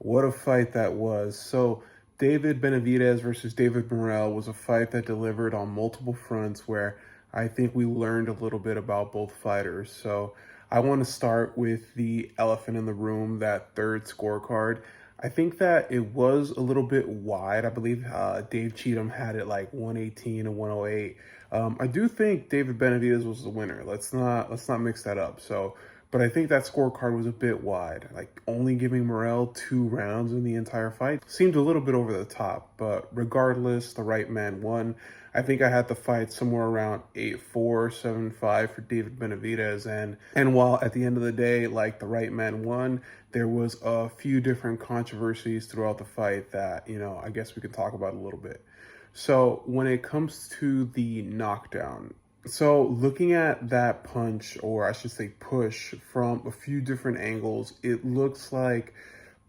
What a fight that was. So David Benavidez versus David Morrell was a fight that delivered on multiple fronts where I think we learned a little bit about both fighters. So I want to start with the elephant in the room, that third scorecard. I think that it was a little bit wide. I believe Dave Cheatham had it like 118 and 108. I do think David Benavidez was the winner. Let's not mix that up. But I think that scorecard was a bit wide. Like only giving Morrell 2 rounds in the entire fight seemed a little bit over the top. But regardless, the right man won. I think I had the fight somewhere around 8-4, 7-5 for David Benavidez. And while at the end of the day, like the right man won, there was a few different controversies throughout the fight that, I guess we could talk about a little bit. So when it comes to the knockdown, so looking at that punch, or I should say push, from a few different angles, it looks like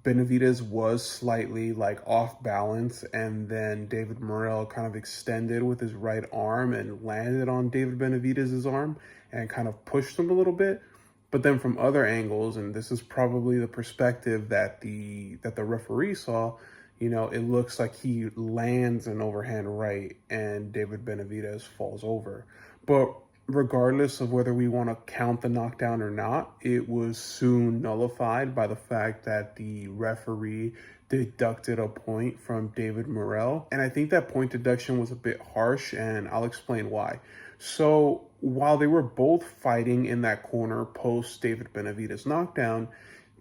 Benavidez was slightly like off balance, and then David Morrell kind of extended with his right arm and landed on David Benavidez's arm and kind of pushed him a little bit. But then from other angles, and this is probably the perspective that the referee saw, it looks like he lands an overhand right and David Benavidez falls over. But regardless of whether we want to count the knockdown or not, it was soon nullified by the fact that the referee deducted a point from David Morrell. And I think that point deduction was a bit harsh, and I'll explain why. So while they were both fighting in that corner post David Benavidez knockdown,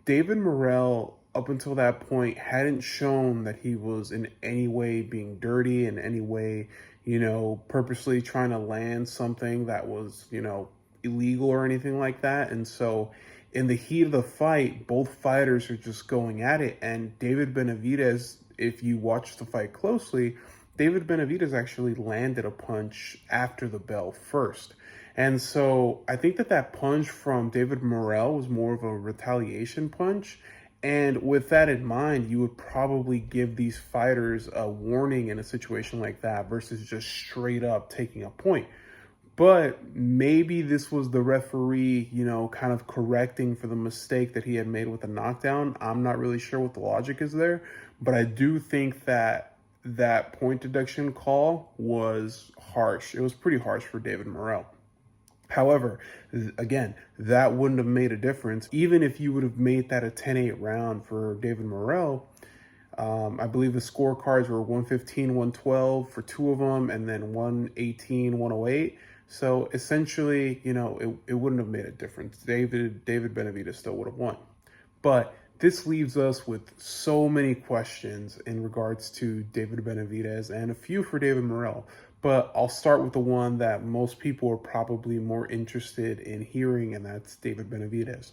David Morrell, up until that point, hadn't shown that he was in any way being dirty, in any way, purposely trying to land something that was, illegal or anything like that. And so in the heat of the fight, both fighters are just going at it. And David Benavidez, if you watch the fight closely, David Benavidez actually landed a punch after the bell first. And so I think that punch from David Morrell was more of a retaliation punch. And with that in mind, you would probably give these fighters a warning in a situation like that versus just straight up taking a point. But maybe this was the referee, kind of correcting for the mistake that he had made with the knockdown. I'm not really sure what the logic is there, but I do think that point deduction call was harsh. It was pretty harsh for David Morrell. However, again, that wouldn't have made a difference. Even if you would have made that a 10-8 round for David Morrell, I believe the scorecards were 115, 112 for two of them, and then 118, 108. So essentially, it wouldn't have made a difference. David Benavidez still would have won. But this leaves us with so many questions in regards to David Benavidez and a few for David Morrell. But I'll start with the one that most people are probably more interested in hearing, and that's David Benavidez.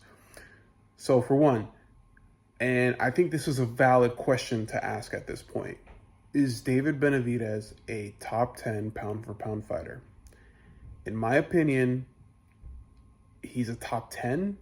So for one, and I think this is a valid question to ask at this point, is David Benavidez a top 10 pound-for-pound fighter? In my opinion, he's a top 10,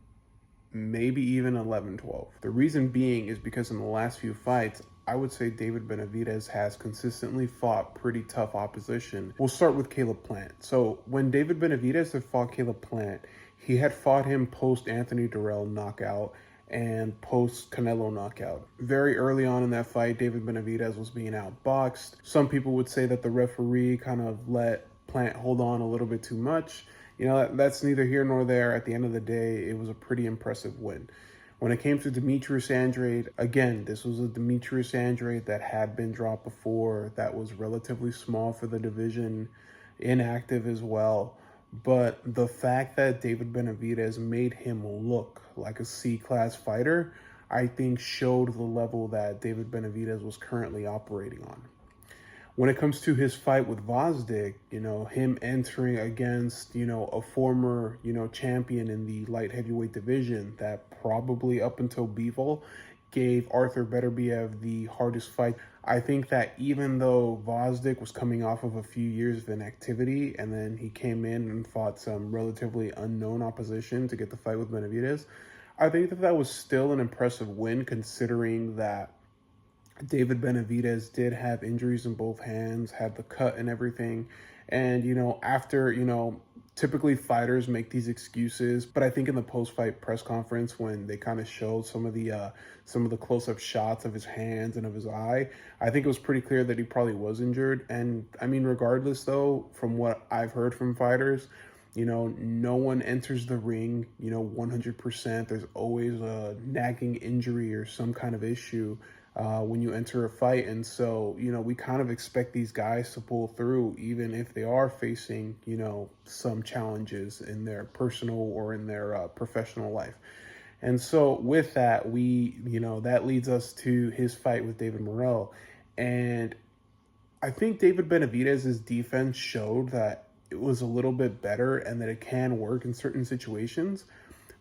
maybe even 11, 12. The reason being is because in the last few fights, I would say David Benavidez has consistently fought pretty tough opposition. We'll start with Caleb Plant. So when David Benavidez had fought Caleb Plant, he had fought him post Anthony Durrell knockout and post Canelo knockout. Very early on in that fight, David Benavidez was being outboxed. Some people would say that the referee kind of let Plant hold on a little bit too much. That's neither here nor there. At the end of the day, it was a pretty impressive win. When it came to Demetrius Andrade, again, this was a Demetrius Andrade that had been dropped before, that was relatively small for the division, inactive as well. But the fact that David Benavidez made him look like a C-class fighter, I think showed the level that David Benavidez was currently operating on. When it comes to his fight with Gvozdyk, him entering against, a former, champion in the light heavyweight division that probably up until Bivol gave Arthur Beterbiev the hardest fight. I think that even though Gvozdyk was coming off of a few years of inactivity and then he came in and fought some relatively unknown opposition to get the fight with Benavidez, I think that was still an impressive win considering that David Benavidez did have injuries in both hands, had the cut and everything. And, after, typically fighters make these excuses, but I think in the post-fight press conference when they kind of showed some of the close-up shots of his hands and of his eye, I think it was pretty clear that he probably was injured. And I mean, regardless though, from what I've heard from fighters, no one enters the ring, 100%. There's always a nagging injury or some kind of issue when you enter a fight. And so, we kind of expect these guys to pull through, even if they are facing, some challenges in their personal or in their professional life. And so with that, that leads us to his fight with David Morrell. And I think David Benavidez's defense showed that it was a little bit better and that it can work in certain situations,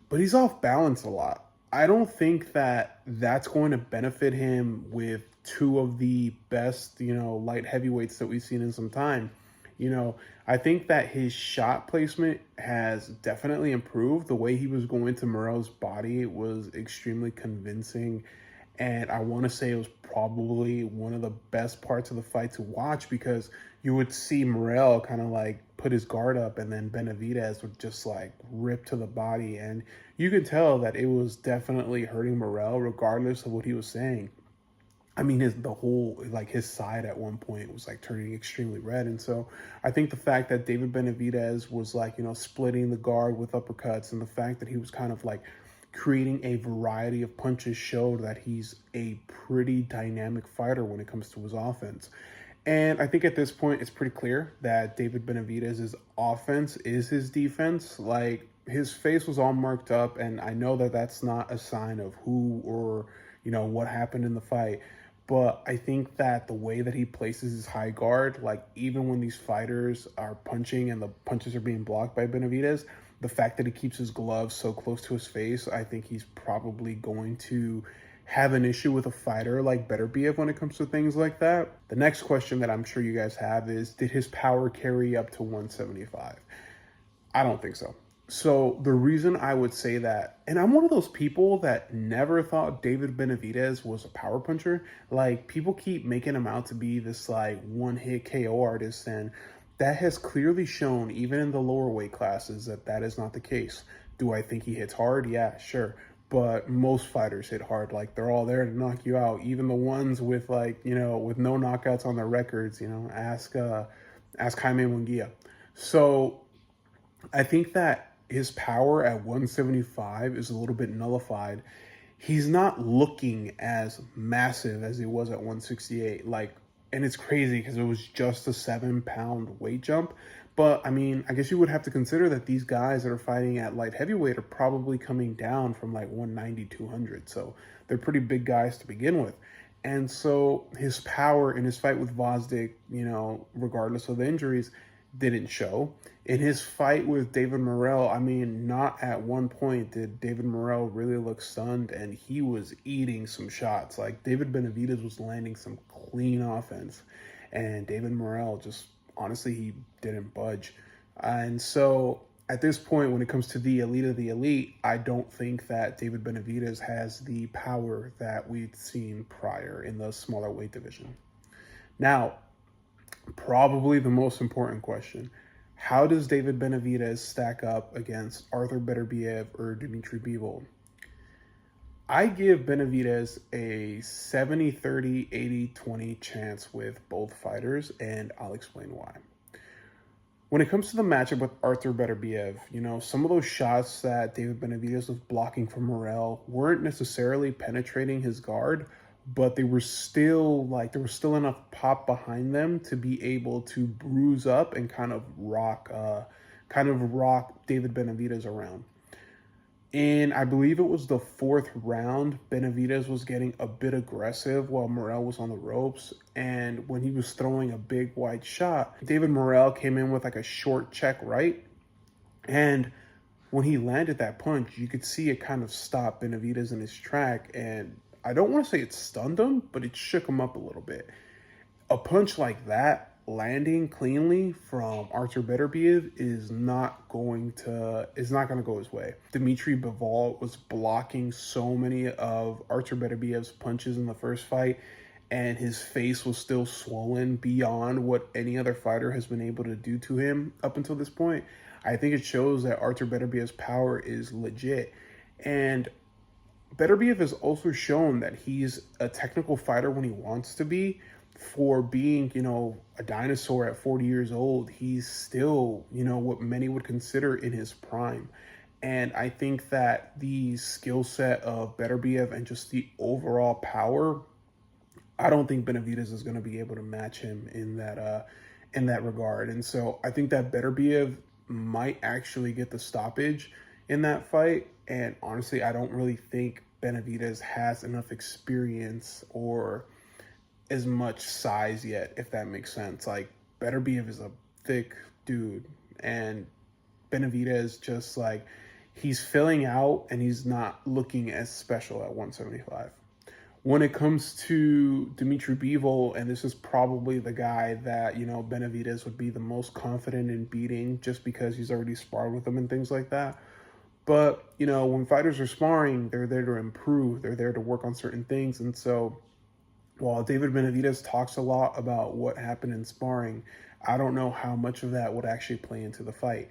but he's off balance a lot. I don't think that that's going to benefit him with two of the best, light heavyweights that we've seen in some time. I think that his shot placement has definitely improved. The way he was going to Morrell's body was extremely convincing. And I want to say it was probably one of the best parts of the fight to watch, because you would see Morrell kind of like put his guard up and then Benavidez would just like rip to the body. And you could tell that it was definitely hurting Morrell regardless of what he was saying. I mean, his side at one point was like turning extremely red. And so I think the fact that David Benavidez was like, splitting the guard with uppercuts, and the fact that he was kind of like creating a variety of punches showed that he's a pretty dynamic fighter when it comes to his offense. And I think at this point, it's pretty clear that David Benavidez's offense is his defense. Like, his face was all marked up, and I know that that's not a sign of who or, what happened in the fight. But I think that the way that he places his high guard, like even when these fighters are punching and the punches are being blocked by Benavidez, the fact that he keeps his gloves so close to his face, I think he's probably going to have an issue with a fighter like Beterbiev when it comes to things like that. The next question that I'm sure you guys have is, did his power carry up to 175? I don't think so. So the reason I would say that, and I'm one of those people that never thought David Benavidez was a power puncher. Like, people keep making him out to be this like one-hit KO artist, and that has clearly shown, even in the lower weight classes, that that is not the case. Do I think he hits hard? Yeah, sure. But most fighters hit hard. Like, they're all there to knock you out. Even the ones with with no knockouts on their records, ask Jaime Munguia. So I think that his power at 175 is a little bit nullified. He's not looking as massive as he was at 168. And it's crazy because it was just a 7-pound weight jump. But I mean, I guess you would have to consider that these guys that are fighting at light heavyweight are probably coming down from like 190, 200. So they're pretty big guys to begin with. And so his power in his fight with Vosdick, regardless of the injuries, didn't show. In his fight with David Morrell, I mean, not at one point did David Morrell really look stunned, and he was eating some shots. Like, David Benavidez was landing some clean offense, and David Morrell just, honestly, he didn't budge. And so at this point, when it comes to the elite of the elite, I don't think that David Benavidez has the power that we'd seen prior in the smaller weight division. Now, probably the most important question: how does David Benavidez stack up against Arthur Beterbiev or Dmitry Bivol? I give Benavidez a 70-30, 80-20 chance with both fighters, and I'll explain why. When it comes to the matchup with Arthur Beterbiev, some of those shots that David Benavidez was blocking from Morrell weren't necessarily penetrating his guard, but there was still enough pop behind them to be able to bruise up and kind of rock David Benavidez around. And I believe it was the fourth round, Benavidez was getting a bit aggressive while Morrell was on the ropes. And when he was throwing a big wide shot, David Morrell came in with like a short check right. And when he landed that punch, you could see it kind of stop Benavidez in his track. And I don't want to say it stunned him, but it shook him up a little bit. A punch like that landing cleanly from Arthur Beterbiev is not going to go his way. Dmitry Bivol was blocking so many of Arthur Beterbiev's punches in the first fight, and his face was still swollen beyond what any other fighter has been able to do to him up until this point. I think it shows that Artur Beterbiev's power is legit. And Beterbiev has also shown that he's a technical fighter when he wants to be. For being, a dinosaur at 40 years old, he's still, what many would consider in his prime. And I think that the skill set of Beterbiev and just the overall power, I don't think Benavidez is going to be able to match him in that regard. And so I think that Beterbiev might actually get the stoppage in that fight. And honestly, I don't really think Benavidez has enough experience or as much size yet, if that makes sense. Like, Beterbiev is a thick dude, and Benavidez just like he's filling out and he's not looking as special at 175. When it comes to Dimitri Bivol, and this is probably the guy that, Benavidez would be the most confident in beating just because he's already sparred with him and things like that. But, when fighters are sparring, they're there to improve. They're there to work on certain things. And so while David Benavidez talks a lot about what happened in sparring, I don't know how much of that would actually play into the fight.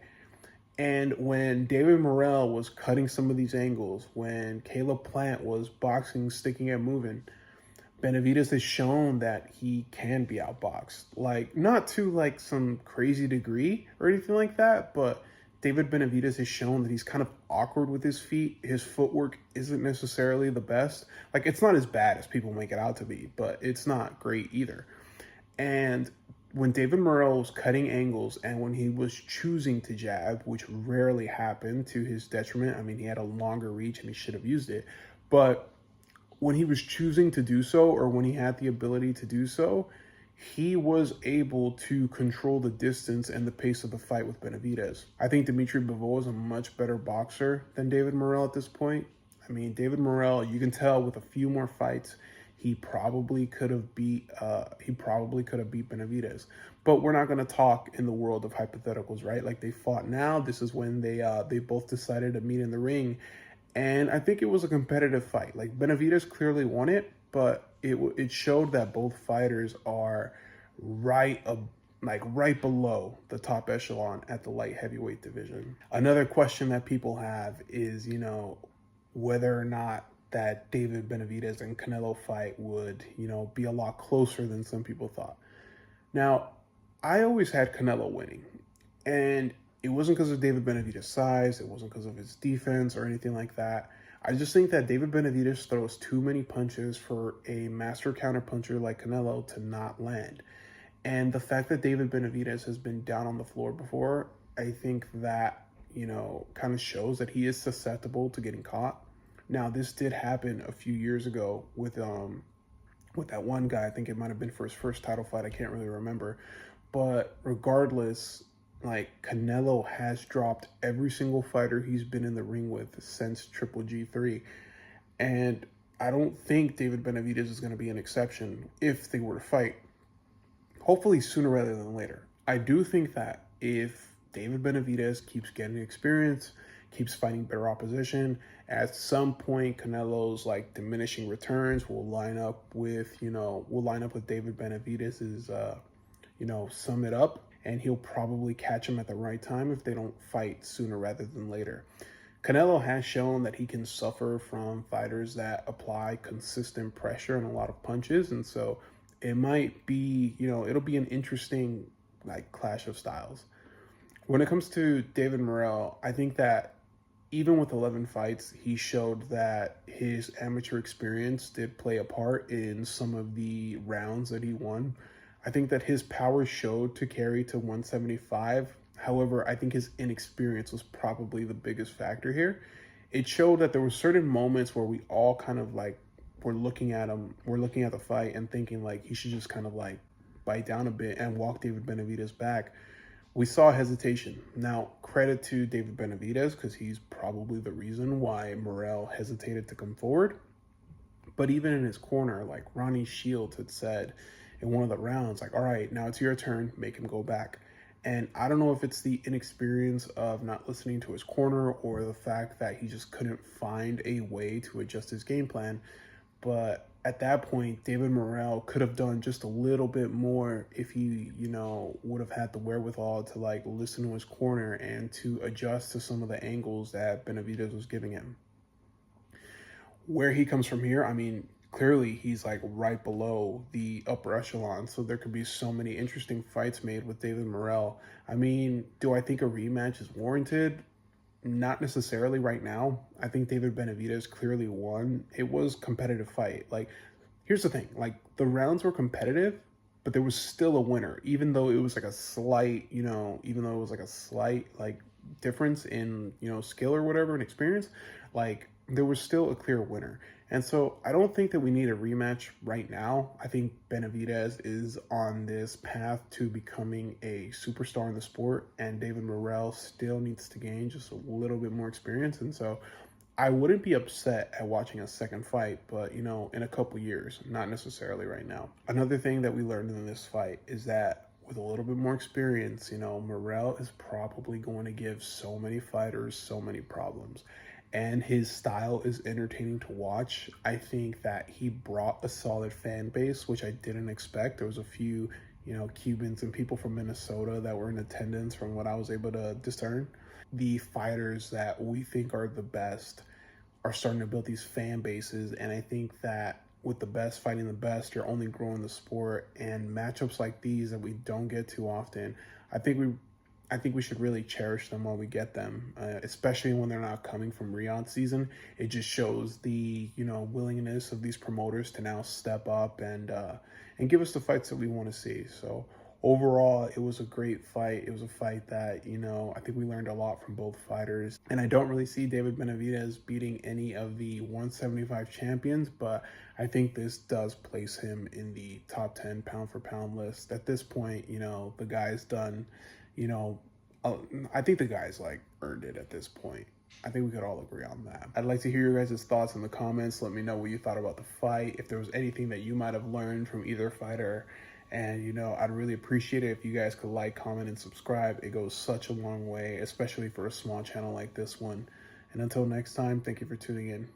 And when David Morrell was cutting some of these angles, when Caleb Plant was boxing, sticking and moving, Benavidez has shown that he can be outboxed. Like, not to like some crazy degree or anything like that, but David Benavidez has shown that he's kind of awkward with his feet. His footwork isn't necessarily the best. Like, it's not as bad as people make it out to be, but it's not great either. And when David Morrell was cutting angles and when he was choosing to jab, which rarely happened to his detriment, I mean, he had a longer reach and he should have used it. But when he was choosing to do so, or when he had the ability to do so, he was able to control the distance and the pace of the fight with Benavidez. I think Dimitri Bivol is a much better boxer than David Morrell at this point. I mean, David Morrell, you can tell with a few more fights, he probably could have beat Benavidez. But we're not going to talk in the world of hypotheticals, right? Like, they fought now. This is when they both decided to meet in the ring. And I think it was a competitive fight. Like, Benavidez clearly won it, but it showed that both fighters are right below the top echelon at the light heavyweight division. Another question that people have is, whether or not that David Benavidez and Canelo fight would, be a lot closer than some people thought. Now, I always had Canelo winning, and it wasn't because of David Benavidez' size, it wasn't because of his defense or anything like that. I just think that David Benavidez throws too many punches for a master counterpuncher like Canelo to not land. And the fact that David Benavidez has been down on the floor before, I think that, kind of shows that he is susceptible to getting caught. Now, this did happen a few years ago with that one guy. I think it might have been for his first title fight. I can't really remember. But regardless, like, Canelo has dropped every single fighter he's been in the ring with since Triple G3. And I don't think David Benavidez is going to be an exception if they were to fight. Hopefully sooner rather than later. I do think that if David Benavidez keeps getting experience, keeps fighting better opposition, at some point Canelo's like diminishing returns will line up with David Benavidez's sum it up, and he'll probably catch him at the right time if they don't fight sooner rather than later. Canelo has shown that he can suffer from fighters that apply consistent pressure and a lot of punches, and so it might be, it'll be an interesting like clash of styles. When it comes to David Morrell, I think that even with 11 fights, he showed that his amateur experience did play a part in some of the rounds that he won. I think that his power showed to carry to 175. However, I think his inexperience was probably the biggest factor here. It showed that there were certain moments where we all kind of like were looking at the fight and thinking like he should just kind of like bite down a bit and walk David Benavidez back. We saw hesitation. Now, credit to David Benavidez because he's probably the reason why Morrell hesitated to come forward. But even in his corner, like Ronnie Shields had said in one of the rounds, like, all right, now it's your turn, make him go back. And I don't know if it's the inexperience of not listening to his corner or the fact that he just couldn't find a way to adjust his game plan. But at that point, David Morrell could have done just a little bit more if he, would have had the wherewithal to like listen to his corner and to adjust to some of the angles that Benavidez was giving him. Where he comes from here, I mean, clearly he's like right below the upper echelon. So there could be so many interesting fights made with David Morrell. I mean, do I think a rematch is warranted? Not necessarily right now. I think David Benavidez clearly won. It was a competitive fight. Like, here's the thing: like the rounds were competitive, but there was still a winner, even though it was like a slight, even though it was like a slight like difference in skill or whatever and experience. Like there was still a clear winner. And so I don't think that we need a rematch right now. I think Benavidez is on this path to becoming a superstar in the sport, and David Morrell still needs to gain just a little bit more experience. And so I wouldn't be upset at watching a second fight, but in a couple years, not necessarily right now. Another thing that we learned in this fight is that with a little bit more experience, Morrell is probably going to give so many fighters so many problems. And his style is entertaining to watch. I think that he brought a solid fan base, which I didn't expect. There was a few, Cubans and people from Minnesota that were in attendance from what I was able to discern. The fighters that we think are the best are starting to build these fan bases, and I think that with the best fighting the best, you're only growing the sport. And matchups like these that we don't get too often, I think we I think we should really cherish them while we get them, especially when they're not coming from Riyadh season. It just shows the willingness of these promoters to now step up and give us the fights that we want to see. So overall, it was a great fight. It was a fight that I think we learned a lot from both fighters, and I don't really see David Benavidez beating any of the 175 champions, but I think this does place him in the top 10 pound for pound list. At this point, the guy's done you know, I think the guy's like earned it at this point. I think we could all agree on that. I'd like to hear your guys' thoughts in the comments. Let me know what you thought about the fight, if there was anything that you might have learned from either fighter. And, I'd really appreciate it if you guys could like, comment, and subscribe. It goes such a long way, especially for a small channel like this one. And until next time, thank you for tuning in.